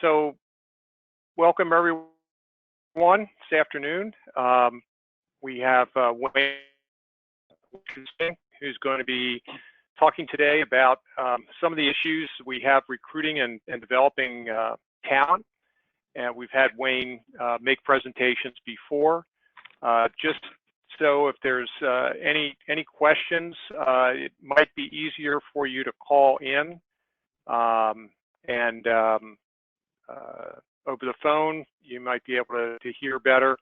So welcome everyone this afternoon. We have Wayne, who's going to be talking today about some of the issues we have recruiting and developing talent. And we've had Wayne make presentations before. Just so if there's any questions, it might be easier for you to call in and over the phone, you might be able to hear better.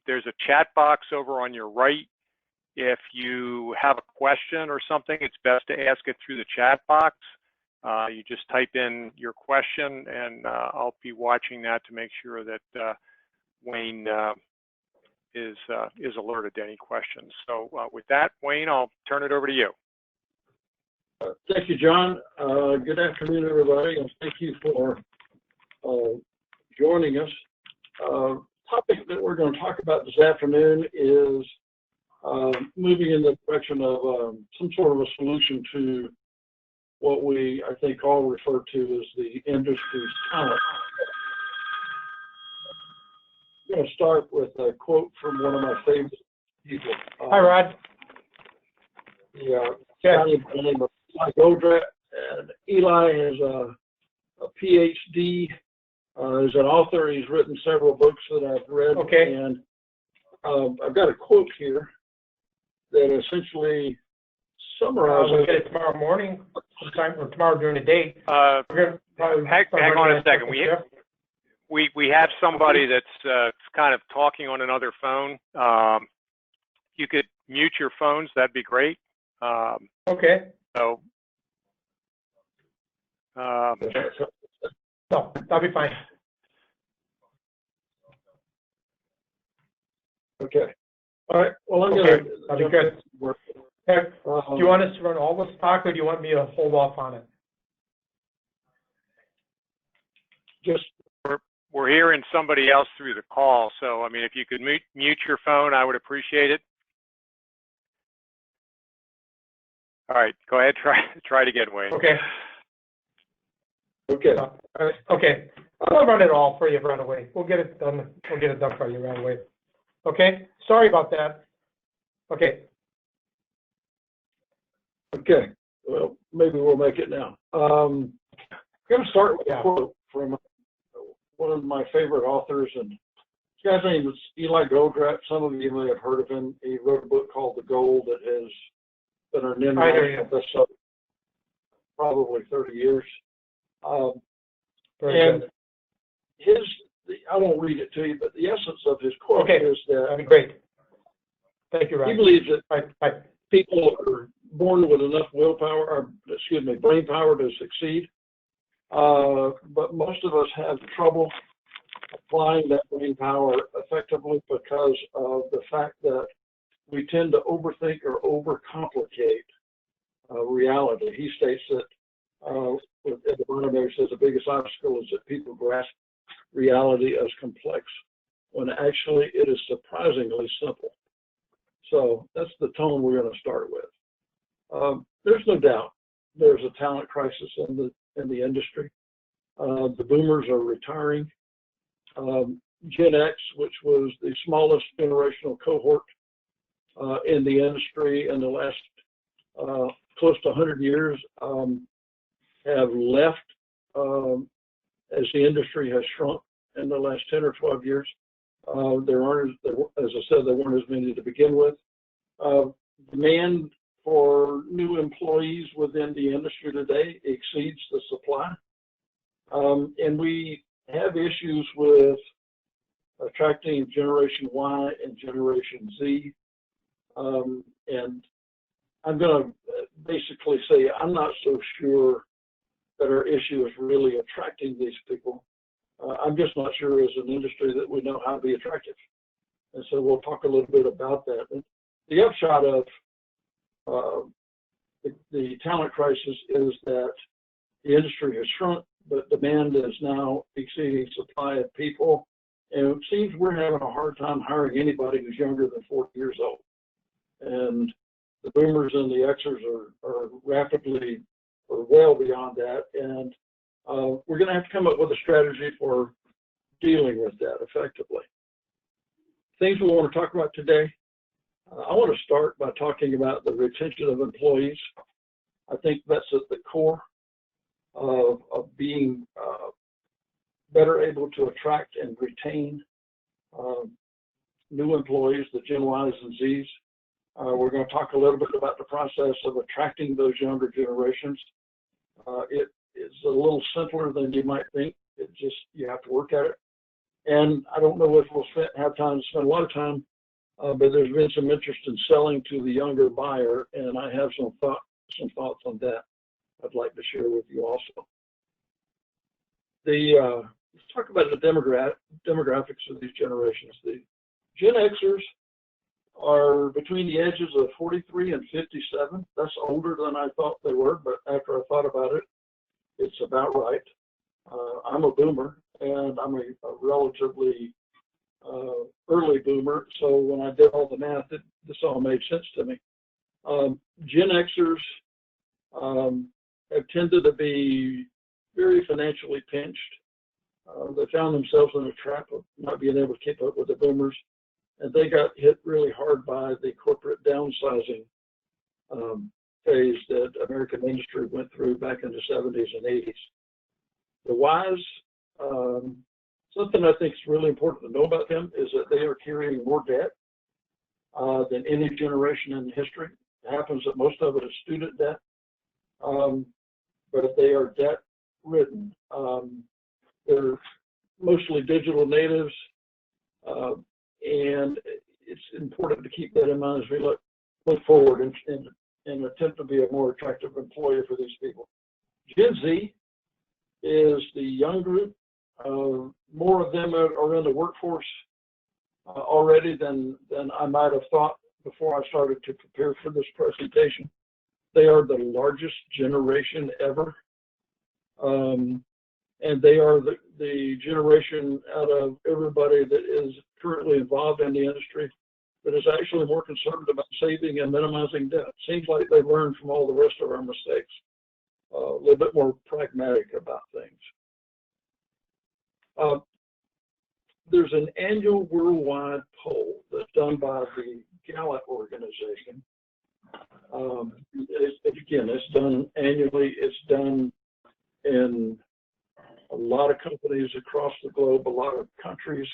There's a chat box over on your right. If you have a question or something, it's best to ask it through the chat box. You just type in your question, and I'll be watching that to make sure that Wayne is alerted to any questions. So with that, Wayne, I'll turn it over to you. Thank you, John. Good afternoon, everybody, and thank you for joining us. Topic that we're going to talk about this afternoon is moving in the direction of some sort of a solution to what we, I think, all refer to as the industry's talent. I'm going to start with a quote from one of my favorite people. Hi, Rod. The guy by the name of Eli Goldratt, and Eli is a PhD. He's an author. He's written several books that I've read. Okay. And I've got a quote here that essentially summarizes. Uh, We'll get it tomorrow morning, sometime, or tomorrow during the day. Hang on a second. We have somebody that's kind of talking on another phone. You could mute your phones. That'd be great. Okay. So. No, that'll be fine. Okay. All right. Well, I'm Okay, going that'll be good. Hey, do you want us to run all this talk, or do you want me to hold off on it? just We're hearing somebody else through the call, so I mean, if you could mute your phone, I would appreciate it. All right, go ahead, try it again, Wayne. Okay. okay. Okay. I'll run it all for you right away. We'll get it done. We'll get it done for you right away. Okay. Sorry about that. Okay. Okay. Well, maybe we'll make it now. I'm going to start with a quote from one of my favorite authors, and this guy's name is Eli Goldratt. Some of you may have heard of him. He wrote a book called The Goal that has been an international bestseller probably 30 years. And I won't read it to you, but the essence of his quote is that that'd be great. Thank you, Ryan. He believes that people are born with enough brain power to succeed. But most of us have trouble applying that brain power effectively because of the fact that we tend to overthink or overcomplicate reality. He states that at the bottom there, says the biggest obstacle is that people grasp reality as complex when actually it is surprisingly simple. So that's the tone we're going to start with. There's no doubt there's a talent crisis in the industry. The boomers are retiring. Gen X, which was the smallest generational cohort in the industry in the last close to 100 years, have left as the industry has shrunk in the last 10 or 12 years. There aren't, as I said, there weren't as many to begin with. Demand for new employees within the industry today exceeds the supply. And we have issues with attracting Generation Y and Generation Z. And I'm going to basically say I'm not so sure that our issue is really attracting these people. I'm just not sure as an industry that we know how to be attractive. And so we'll talk a little bit about that. And the upshot of the talent crisis is that the industry has shrunk, but demand is now exceeding supply of people. And it seems we're having a hard time hiring anybody who's younger than 40 years old. And the boomers and the Xers are rapidly or well beyond that. And We're going to have to come up with a strategy for dealing with that effectively. Things we want to talk about today. I want to start by talking about the retention of employees. I think that's at the core of being better able to attract and retain new employees, the Gen Ys and Zs. We're going to talk a little bit about the process of attracting those younger generations. It is a little simpler than you might think. It just, you have to work at it. And I don't know if we'll have time to spend a lot of time, but there's been some interest in selling to the younger buyer, and I have some thoughts on that I'd like to share with you also. Let's talk about the demographics of these generations. The Gen Xers are between the edges of 43 and 57. That's older than I thought they were, but after I thought about it, it's about right. I'm a boomer, and I'm a relatively early boomer, so when I did all the math, this all made sense to me. Gen Xers have tended to be very financially pinched. They found themselves in a trap of not being able to keep up with the boomers, and they got hit really hard by the corporate downsizing phase that American industry went through back in the 70s and 80s. The Ys, something I think is really important to know about them is that they are carrying more debt than any generation in history. It happens that most of it is student debt, but they are debt-ridden. They're mostly digital natives, and it's important to keep that in mind as we look forward and attempt to be a more attractive employer for these people. Gen Z is the young group. More of them are in the workforce already than I might have thought before I started to prepare for this presentation. They are the largest generation ever. And they are the generation out of everybody that is currently involved in the industry that is actually more concerned about saving and minimizing debt. Seems like they've learned from all the rest of our mistakes, a little bit more pragmatic about things. There's an annual worldwide poll that's done by the Gallup organization. Again, it's done annually. It's done in a lot of companies across the globe, a lot of countries,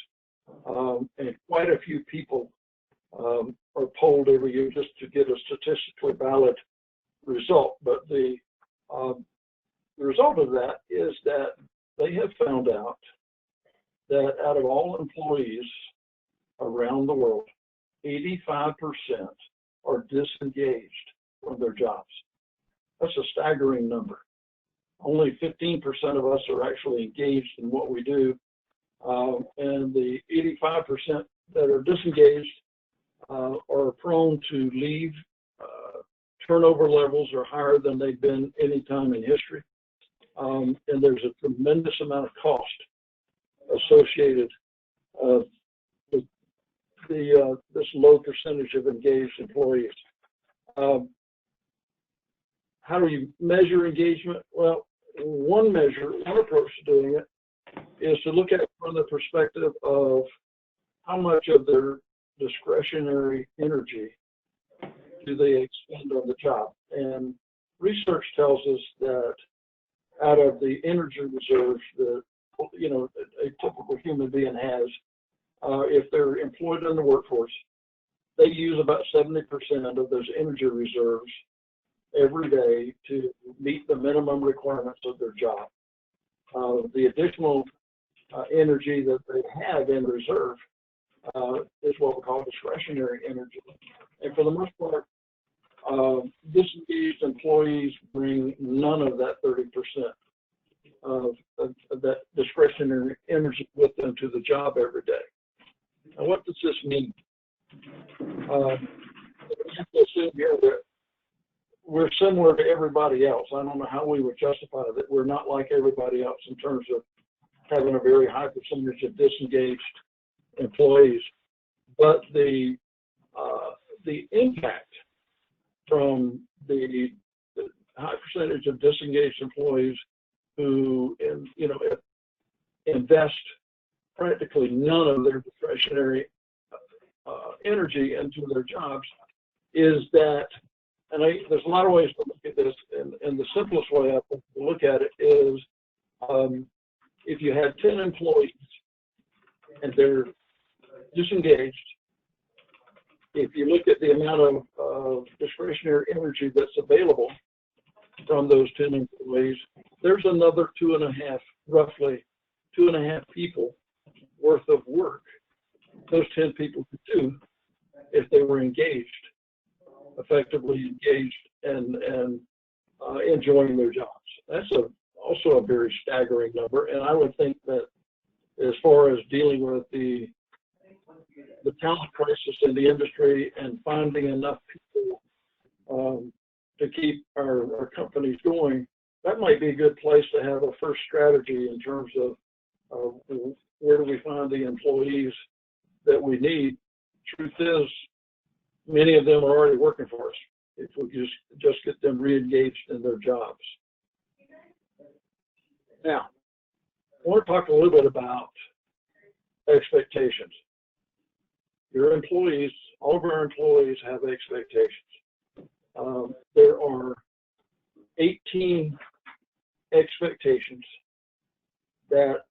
and quite a few people are polled every year just to get a statistically valid result. But the result of that is that they have found out that out of all employees around the world, 85% are disengaged from their jobs. That's a staggering number. Only 15% of us are actually engaged in what we do, and the 85% that are disengaged are prone to leave. Turnover levels are higher than they've been any time in history, and there's a tremendous amount of cost associated with this low percentage of engaged employees. How do you measure engagement? Well, one approach to doing it is to look at it from the perspective of how much of their discretionary energy do they expend on the job. And research tells us that out of the energy reserves that a typical human being has, if they're employed in the workforce, they use about 70% of those energy reserves every day to meet the minimum requirements of their job. The additional energy that they have in reserve is what we call discretionary energy. And for the most part, disengaged employees bring none of that 30% of that discretionary energy with them to the job every day. Now, what does this mean? Here that we're similar to everybody else. I don't know how we would justify that we're not like everybody else in terms of having a very high percentage of disengaged employees, but the impact from the high percentage of disengaged employees who, invest practically none of their discretionary energy into their jobs, is that, and there's a lot of ways to look at this, and the simplest way I think to look at it is, if you had 10 employees and they're disengaged, if you look at the amount of discretionary energy that's available from those 10 employees, there's another roughly 2.5 people worth of work those 10 people could do if they were engaged, effectively engaged and enjoying their jobs. That's also a very staggering number. And I would think that as far as dealing with the talent crisis in the industry and finding enough people to keep our companies going, that might be a good place to have a first strategy in terms of where do we find the employees that we need. Truth is, many of them are already working for us if we just get them re-engaged in their jobs. Now, I want to talk a little bit about expectations. Your employees, all of our employees have expectations. There are 18 expectations that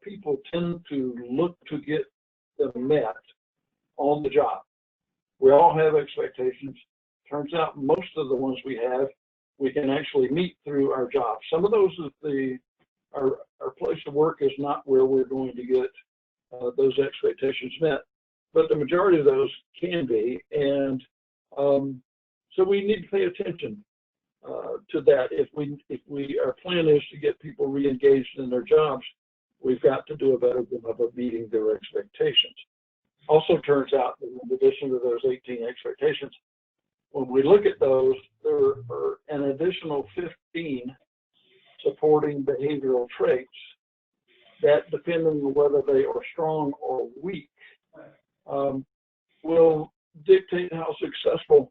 people tend to look to get them met on the job. We all have expectations. Turns out most of the ones we have, we can actually meet through our job. Some of those is our place of work is not where we're going to get those expectations met, but the majority of those can be, and so we need to pay attention to that. If our plan is to get people re-engaged in their jobs, we've got to do a better job of meeting their expectations. Also turns out that in addition to those 18 expectations, when we look at those, there are an additional 15 supporting behavioral traits that, depending on whether they are strong or weak, will dictate how successful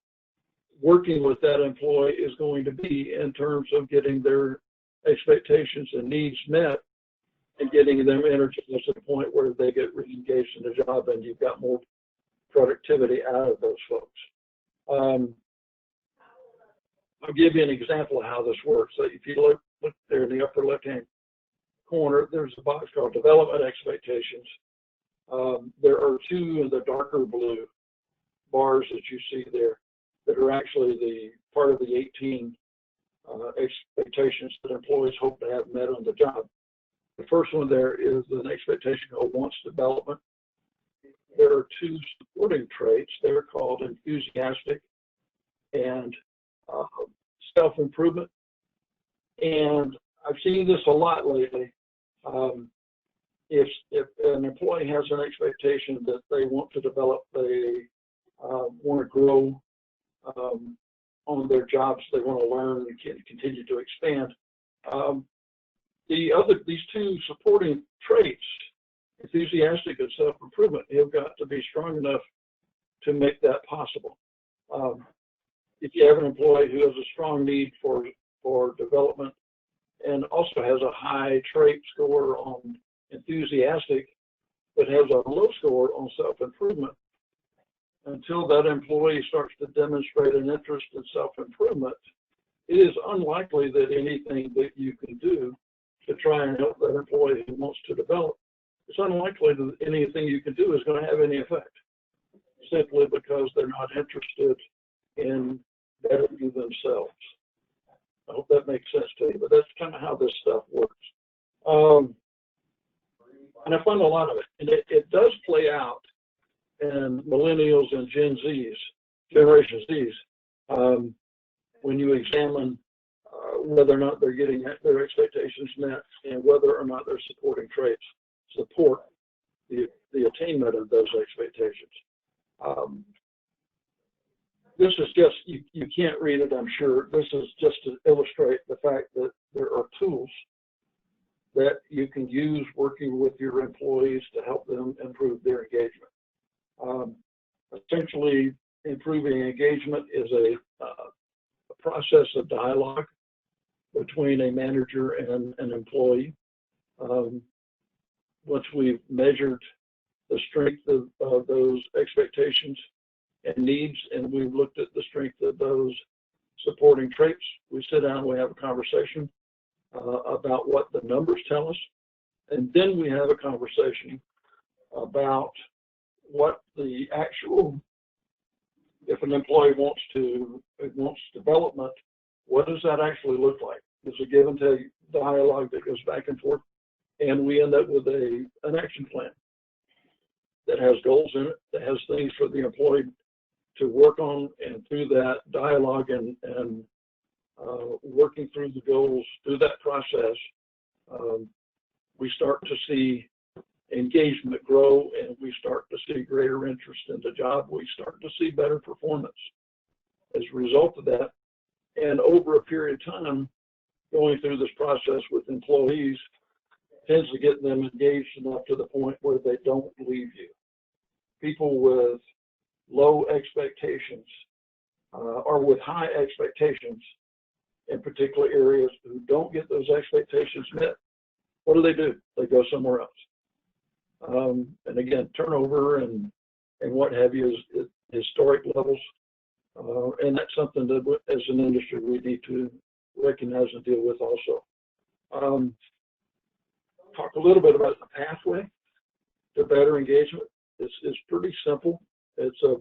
working with that employee is going to be in terms of getting their expectations and needs met and getting them energized to the point where they get re-engaged in the job and you've got more productivity out of those folks. I'll give you an example of how this works. So if you look there in the upper left-hand corner, there's a box called Development Expectations. There are two in the darker blue bars that you see there that are actually the part of the 18 expectations that employees hope to have met on the job. The first one there is an expectation called wants development. There are two supporting traits. They're called enthusiastic and self-improvement. And I've seen this a lot lately. If an employee has an expectation that they want to develop, they want to grow on their jobs, they want to learn and continue to expand. These two supporting traits, enthusiastic and self-improvement, have got to be strong enough to make that possible. If you have an employee who has a strong need for development and also has a high trait score on enthusiastic, but has a low score on self-improvement, until that employee starts to demonstrate an interest in self-improvement, it is unlikely that anything that you can do to try and help that employee who wants to develop, it's unlikely that anything you can do is going to have any effect, simply because they're not interested in bettering themselves. I hope that makes sense to you, but that's kind of how this stuff works. And I find a lot of it, and it does play out in millennials and Generation Zs, when you examine whether or not they're getting their expectations met and whether or not their supporting traits support the attainment of those expectations. This is just, you can't read it, I'm sure. This is just to illustrate the fact that there are tools that you can use working with your employees to help them improve their engagement. Essentially, improving engagement is a process of dialogue between a manager and an employee. Once we've measured the strength of those expectations and needs, and we've looked at the strength of those supporting traits, we sit down and we have a conversation about what the numbers tell us, and then we have a conversation about what the actual, if an employee wants development, what does that actually look like? There's a give and take dialogue that goes back and forth, and we end up with an action plan that has goals in it, that has things for the employee to work on, and through that dialogue and working through the goals, through that process, we start to see engagement grow, and we start to see greater interest in the job. We start to see better performance as a result of that. And over a period of time, going through this process with employees tends to get them engaged enough to the point where they don't leave you. People with low expectations or with high expectations in particular areas who don't get those expectations met, what do? They go somewhere else. And again, turnover and what have you is historic levels. And that's something that as an industry we need to recognize and deal with also. Talk a little bit about the pathway to better engagement. It's pretty simple. It's a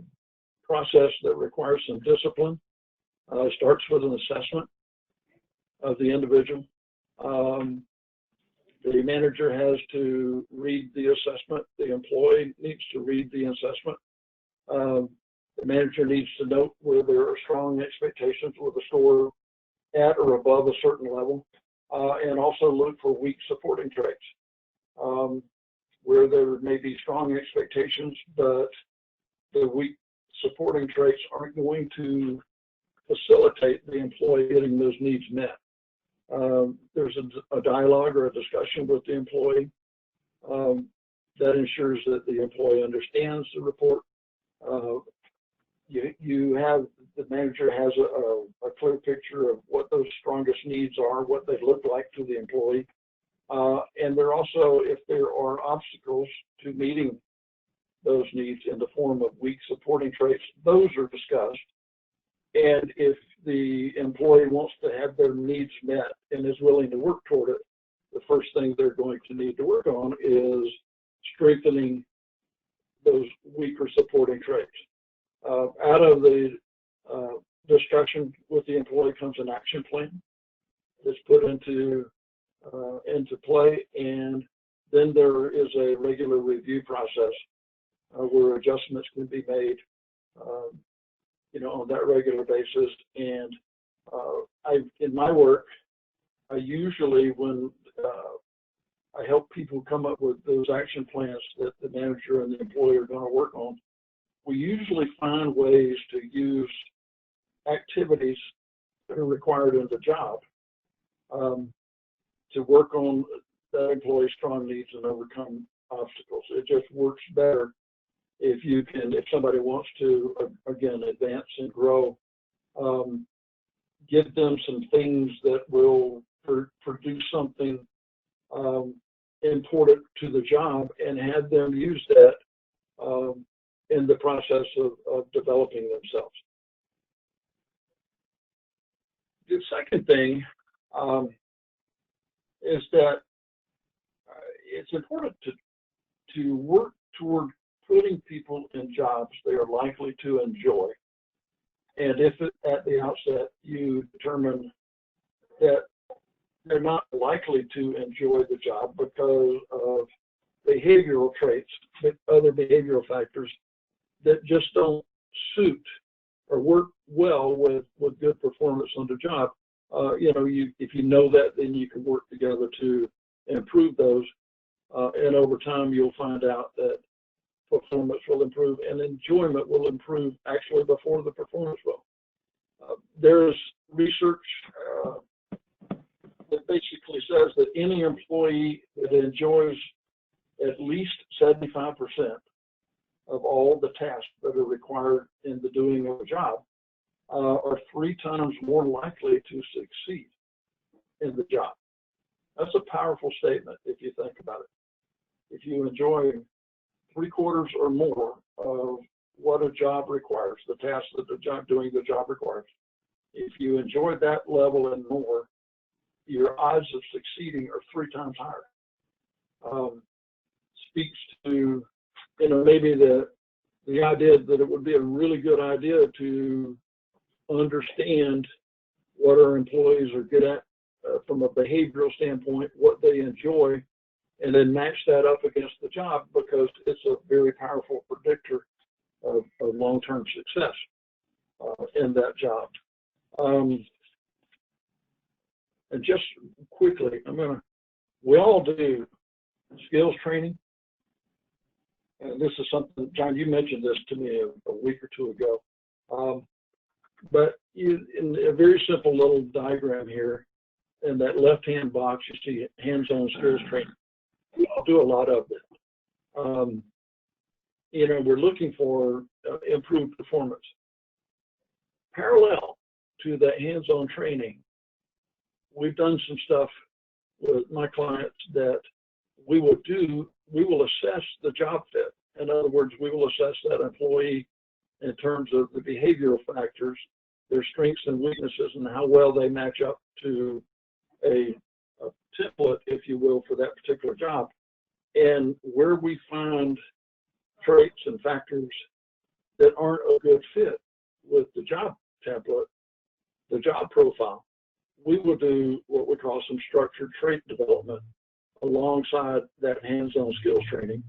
process that requires some discipline. It starts with an assessment of the individual. The manager has to read the assessment. The employee needs to read the assessment. The manager needs to note where there are strong expectations with a score at or above a certain level, and also look for weak supporting traits. Where there may be strong expectations, but the weak supporting traits aren't going to facilitate the employee getting those needs met. There's a dialogue or a discussion with the employee that ensures that the employee understands the report. The manager has a clear picture of what those strongest needs are, what they look like to the employee. And there also, if there are obstacles to meeting those needs in the form of weak supporting traits, those are discussed. And if the employee wants to have their needs met and is willing to work toward it, the first thing they're going to need to work on is strengthening those weaker supporting traits. Out of the discussion with the employee comes an action plan that's put into play, and then there is a regular review process where adjustments can be made, on that regular basis. And in my work, I usually, when I help people come up with those action plans that the manager and the employee are going to work on, we usually find ways to use activities that are required in the job to work on that employee's strong needs and overcome obstacles. It just works better if somebody wants to, again, advance and grow, give them some things that will produce something important to the job, and have them use that in the process of developing themselves. The second thing is that it's important to work toward putting people in jobs they are likely to enjoy. And if at the outset you determine that they're not likely to enjoy the job because of behavioral traits, other behavioral factors that just don't suit or work well with good performance on the job, if you know that, then you can work together to improve those. And over time, you'll find out that performance will improve and enjoyment will improve actually before the performance will. There's research that basically says that any employee that enjoys at least 75% of all the tasks that are required in the doing of a job are 3 times more likely to succeed. in the job. That's a powerful statement if you think about it. If you enjoy 3/4 or more of what a job requires, the task that doing the job requires, if you enjoy that level and more, your odds of succeeding are 3 times higher. Speaks to, maybe the idea that it would be a really good idea to understand what our employees are good at from a behavioral standpoint, what they enjoy, and then match that up against the job, because it's a very powerful predictor of long-term success in that job. And just quickly, we all do skills training. And this is something, John, you mentioned this to me a week or 2 ago. But in a very simple little diagram here, in that left-hand box, you see hands-on skills training. We all do a lot of it. We're looking for improved performance. Parallel to that hands-on training, we've done some stuff with my clients that we will assess the job fit. In other words, we will assess that employee in terms of the behavioral factors, their strengths and weaknesses, and how well they match up to a template, if you will, for that particular job. And where we find traits and factors that aren't a good fit with the job template, the job profile, we will do what we call some structured trait development alongside that hands-on skills training.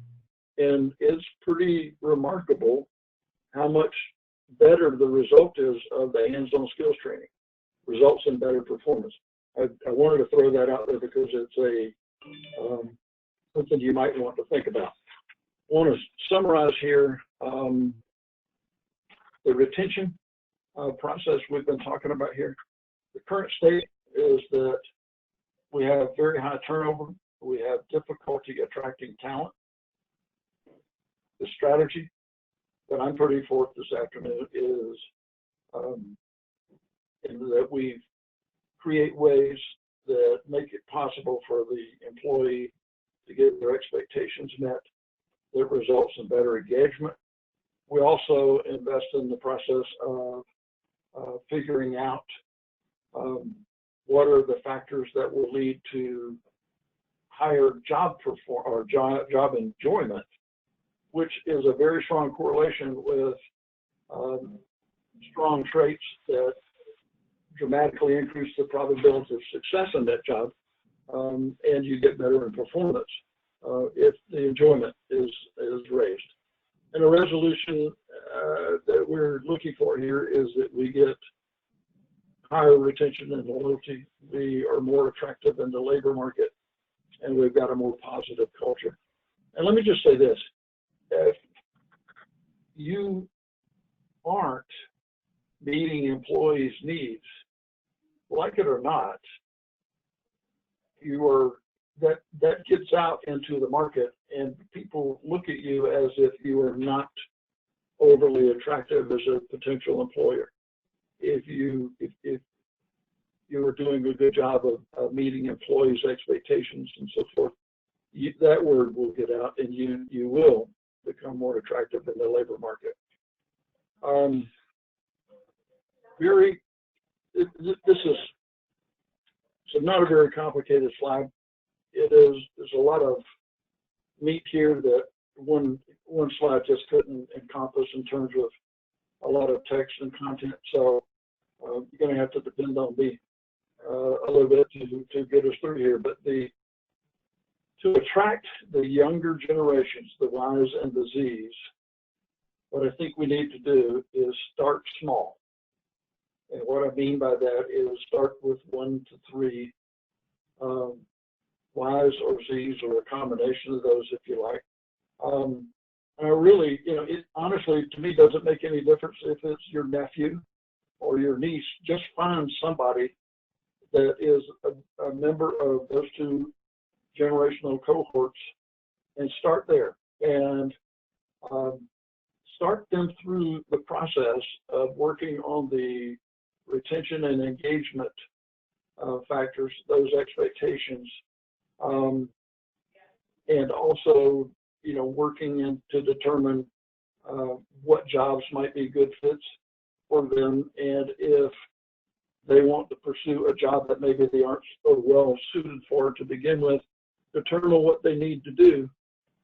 And it's pretty remarkable how much better the result is of the hands-on skills training, results in better performance. I wanted to throw that out there because it's something you might want to think about. I want to summarize here the retention process we've been talking about here. The current state is that we have very high turnover. We have difficulty attracting talent. The strategy that I'm putting forth this afternoon is that we create ways that make it possible for the employee to get their expectations met, that results in better engagement. We also invest in the process of figuring out what are the factors that will lead to higher job enjoyment, which is a very strong correlation with strong traits that dramatically increase the probability of success in that job, and you get better in performance if the enjoyment is raised. And a resolution that we're looking for here is that we get higher retention and loyalty. We are more attractive in the labor market, and we've got a more positive culture. And let me just say this. If you aren't meeting employees' needs, like it or not, that gets out into the market, and people look at you as if you are not overly attractive as a potential employer. If you are doing a good job of meeting employees' expectations and so forth, that word will get out, and you will become more attractive in the labor market. This is not a very complicated slide. There's a lot of meat here that one slide just couldn't encompass in terms of a lot of text and content. So you're going to have to depend on me a little bit to get us through here. But to attract the younger generations, the Ys and the Zs, what I think we need to do is start small. And what I mean by that is start with 1 to 3 Ys or Zs, or a combination of those, if you like. And I really, it honestly, to me, doesn't make any difference if it's your nephew or your niece. Just find somebody that is a member of those 2 generational cohorts and start there, and start them through the process of working on the retention and engagement factors, those expectations, and also, working in to determine what jobs might be good fits for them, and if they want to pursue a job that maybe they aren't so well suited for to begin with, determine what they need to do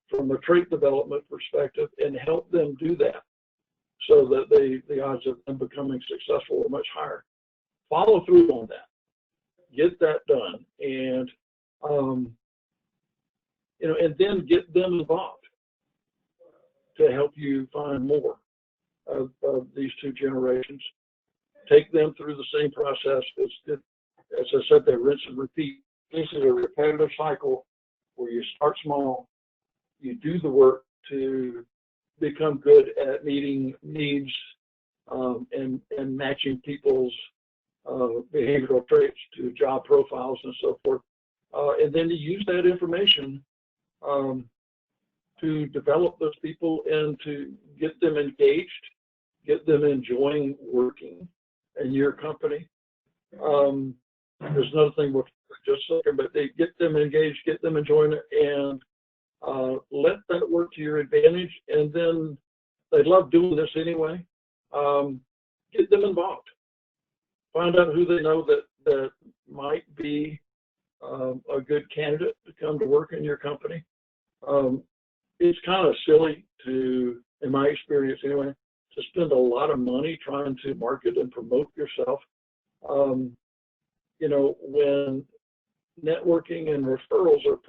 from a trait development perspective and help them do that so that the odds of them becoming successful are much higher. Follow through on that. Get that done, and and then get them involved to help you find more of these two generations. Take them through the same process. As I said, they rinse and repeat. This is a repetitive cycle where you start small, you do the work to become good at meeting needs and matching people's behavioral traits to job profiles and so forth. And then you use that information to develop those people and to get them engaged, get them enjoying working in your company. There's another thing we're just looking, but they get them engaged, get them enjoying it, and let that work to your advantage. And then they love doing this anyway. Get them involved. Find out who they know that might be a good candidate to come to work in your company. It's kind of silly to, in my experience anyway, to spend a lot of money trying to market and promote yourself. When networking and referrals are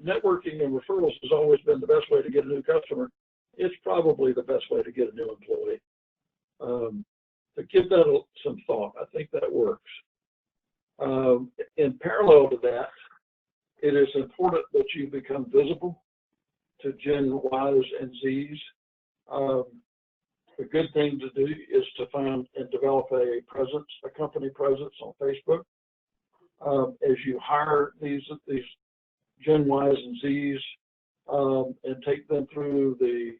networking and referrals has always been the best way to get a new customer. It's probably the best way to get a new employee. To give that some thought, I think that works. In parallel to that, it is important that you become visible to Gen Ys and Zs. A good thing to do is to find and develop a company presence on Facebook. As you hire these Gen Ys and Zs and take them through the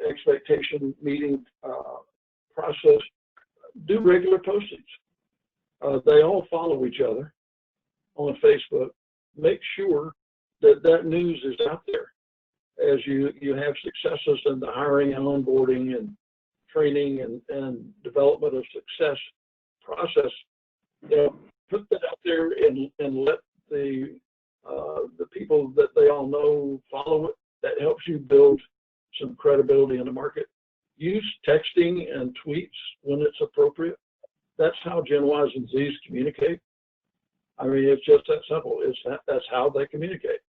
expectation meeting process, do regular postings. They all follow each other on Facebook. Make sure that news is out there as you have successes in the hiring and onboarding and training and development of success process. Put that out there and let the people that they all know follow it. That helps you build some credibility in the market. Use texting and tweets when it's appropriate. That's how Gen Ys and Zs communicate. I mean, it's just that simple. That's how they communicate.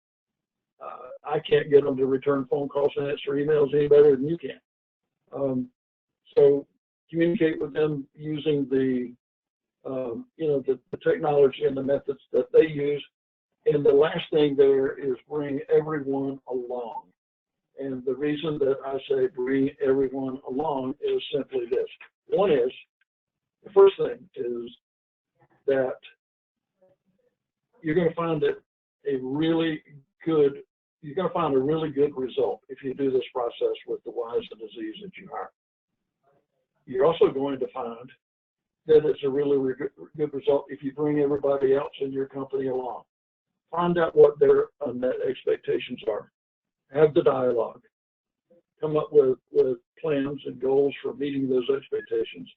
I can't get them to return phone calls and answer emails any better than you can. So communicate with them using the technology and the methods that they use. And the last thing there is bring everyone along. And the reason that I say bring everyone along is simply this. One is, the first thing is that you're going to find a really good result if you do this process with the Ys and the Zs that you hire. You're also going to find that it's a really good result if you bring everybody else in your company along. Find out what their unmet expectations are. Have the dialogue. Come up with plans and goals for meeting those expectations.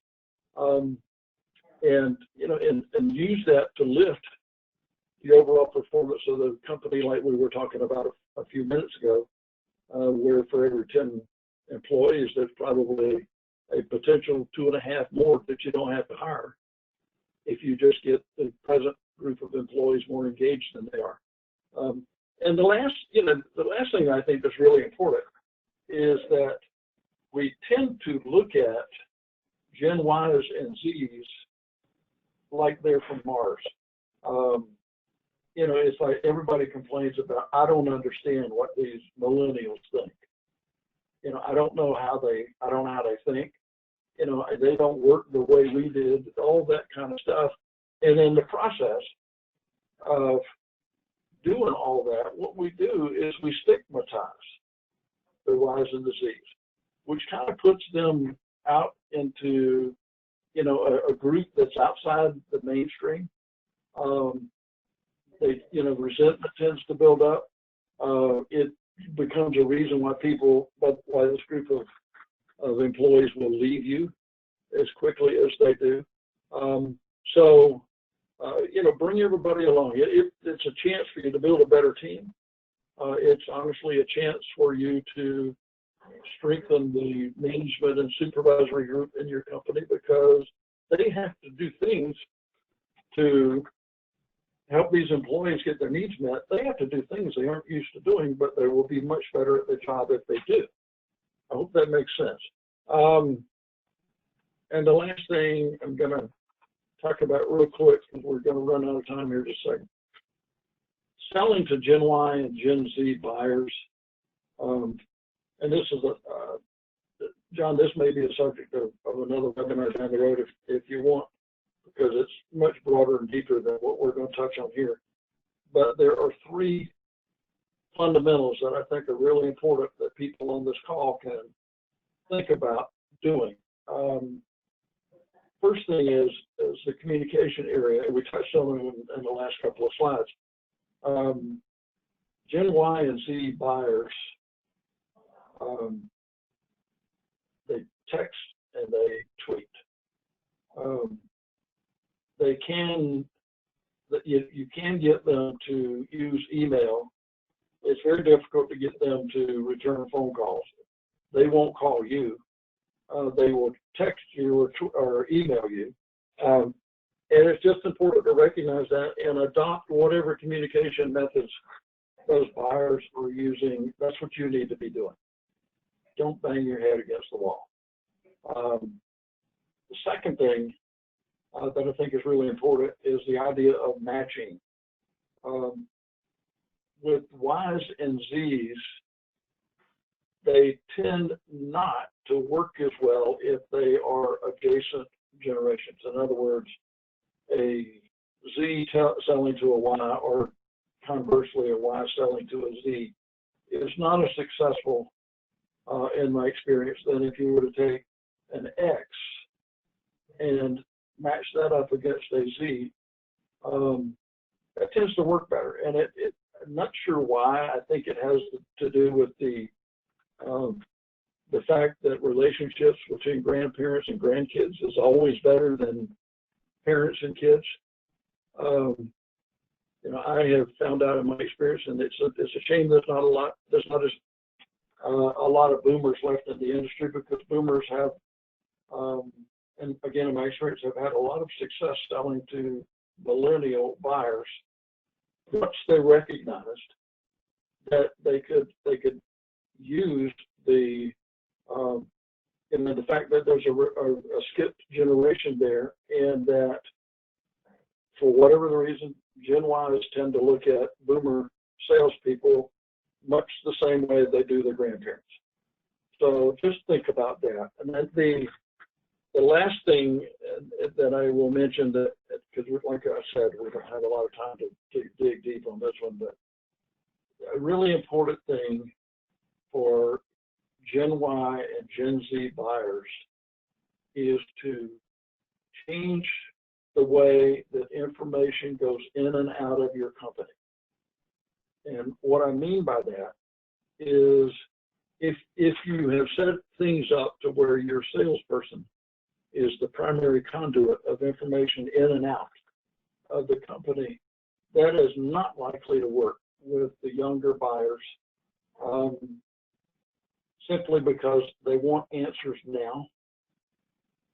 And use that to lift the overall performance of the company, like we were talking about a few minutes ago, where for every 10 employees, there's probably a potential 2.5 more that you don't have to hire if you just get the present group of employees more engaged than they are. And the last thing I think that's really important is that we tend to look at Gen Ys and Zs like they're from Mars. It's like everybody complains about, I don't understand what these millennials think. I don't know how they think. They don't work the way we did, all that kind of stuff. And in the process of doing all that, what we do is we stigmatize the Ys and the Zs, which kind of puts them out into, a group that's outside the mainstream. Resentment tends to build up. It becomes a reason why this group of employees will leave you as quickly as they do. Bring everybody along. It's a chance for you to build a better team. It's honestly a chance for you to strengthen the management and supervisory group in your company, because they have to do things to help these employees get their needs met. They have to do things they aren't used to doing, but they will be much better at the job if they do. I hope that makes sense. And the last thing I'm going to talk about real quick, because we're going to run out of time here just a second. Selling to Gen Y and Gen Z buyers, and this is John, this may be a subject of another webinar down the road if you want, because it's much broader and deeper than what we're going to touch on here. But there are three fundamentals that I think are really important that people on this call can think about doing. First thing is the communication area, and we touched on it in the last couple of slides. Gen Y and Z buyers, they text and they tweet. You can get them to use email. It's very difficult to get them to return phone calls. They won't call you. They will text you or email you. And it's just important to recognize that and adopt whatever communication methods those buyers are using. That's what you need to be doing. Don't bang your head against the wall. The second thing that I think is really important is the idea of matching. With Ys and Zs, they tend not to work as well if they are adjacent generations. In other words, a Z selling to a Y, or conversely a Y selling to a Z, is not as successful in my experience than if you were to take an X and match that up against a Z. That tends to work better, and I'm not sure why. I think it has to do with the fact that relationships between grandparents and grandkids is always better than parents and kids. I have found out in my experience, and it's a shame there's not a lot of boomers left in the industry, because boomers have, and again in my experience, have had a lot of success selling to millennial buyers once they recognized that they could use the the fact that there's a skipped generation there, and that for whatever the reason, Gen Ys tend to look at boomer salespeople much the same way they do their grandparents. So just think about that. And then the last thing that I will mention, that because like I said, we don't have a lot of time to dig deep on this one, but a really important thing for Gen Y and Gen Z buyers is to change the way that information goes in and out of your company. And what I mean by that is if you have set things up to where your salesperson is the primary conduit of information in and out of the company, that is not likely to work with the younger buyers, simply because they want answers now.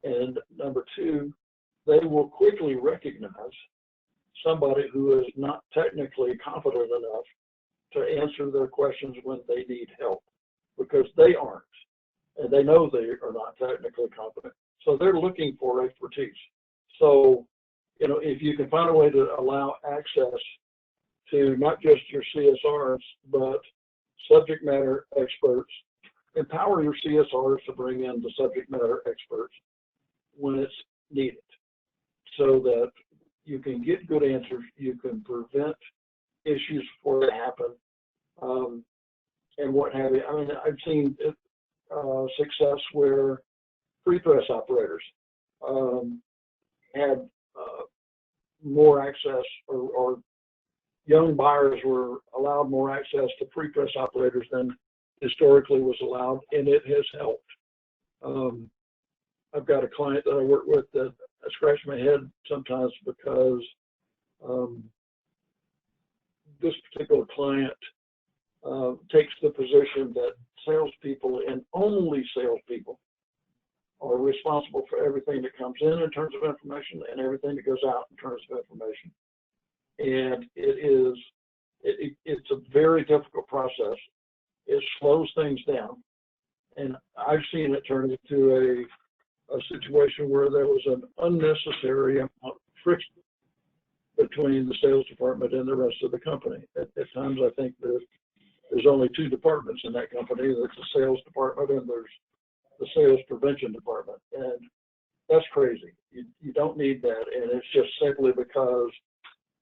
And number two, they will quickly recognize somebody who is not technically competent enough to answer their questions when they need help, because they aren't, and they know they are not technically competent. So they're looking for expertise. So, if you can find a way to allow access to not just your CSRs, but subject matter experts, empower your CSRs to bring in the subject matter experts when it's needed, so that you can get good answers, you can prevent issues before they happen, and what have you. I mean, I've seen success where free press operators had more access, or young buyers were allowed more access to pre-press operators than historically was allowed, and it has helped. I've got a client that I work with that I scratch my head sometimes because this particular client takes the position that salespeople, and only salespeople, are responsible for everything that comes in terms of information and everything that goes out in terms of information. And it's a very difficult process. It slows things down. And I've seen it turn into a situation where there was an unnecessary amount of friction between the sales department and the rest of the company. At times, I think there's only two departments in that company. There's the sales department and there's the sales prevention department. And that's crazy. You don't need that. And it's just simply because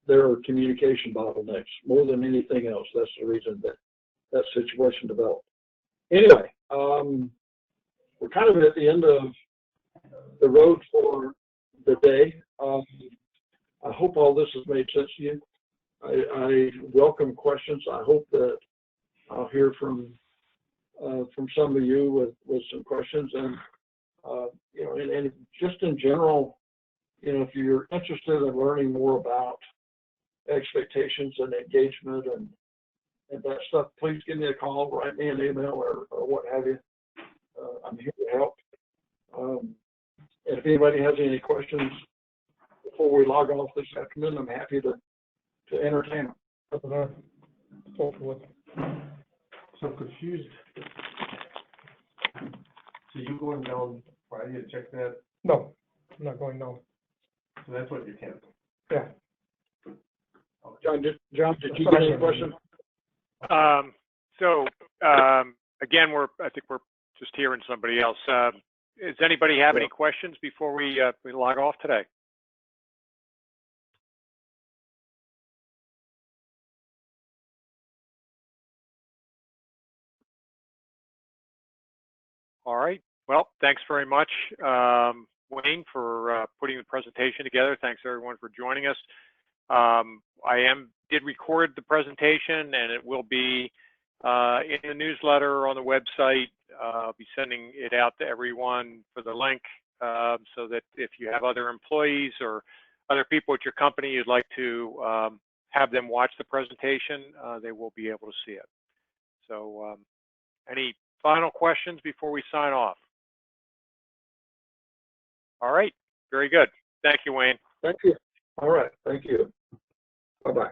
there are communication bottlenecks more than anything else. That's the reason that situation developed. Anyway, we're kind of at the end of the road for the day. I hope all this has made sense to you. I welcome questions. I hope that I'll hear from some of you with some questions, and you know, and just in general, you know, if you're interested in learning more about expectations and engagement and that stuff, please give me a call, write me an email, or what have you. I'm here to help. And if anybody has any questions before we log off this afternoon, I'm happy to entertain them. So I'm confused. So you going down Friday to check that? No, I'm not going down. So that's what you canceled? Yeah. John, did you get any questions? Again, I think we're just hearing somebody else. Does anybody have any questions before we log off today? All right. Well, thanks very much, Wayne, for putting the presentation together. Thanks everyone for joining us. I did record the presentation, and it will be in the newsletter on the website. I'll be sending it out to everyone for the link, so that if you have other employees or other people at your company you'd like to have them watch the presentation, they will be able to see it. So any final questions before we sign off? All right, very good. Thank you, Wayne. Thank you. All right, thank you. Bye-bye.